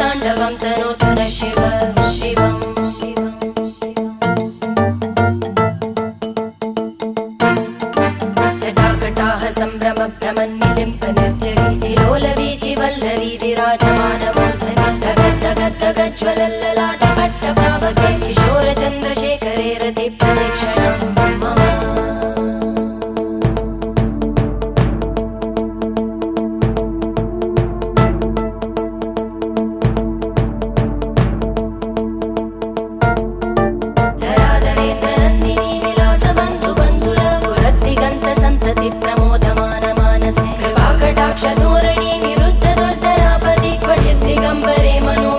ताण्डवं तनोतु न शिव शिवम् जटाकटाः सम्भ्रम भ्रमन्निलिम्प निर्जरी विलोलवीचि वल्लरी विराजमानमूर्धनि धगज्ज्वलल्ललाटपट्टपावके किशोरचन्द्रशेखरे रति प्रदक्षिणं मम धराधरेन्द्रनन्दिनी विलासबन्धु बन्धुर स्फुरद्दिगन्त सन्तति प्रमोदमान मानसे कृपाकटाक्षधोरणी निरुद्ध दुर्धरापदि क्वचिद् दिगम्बरे मनो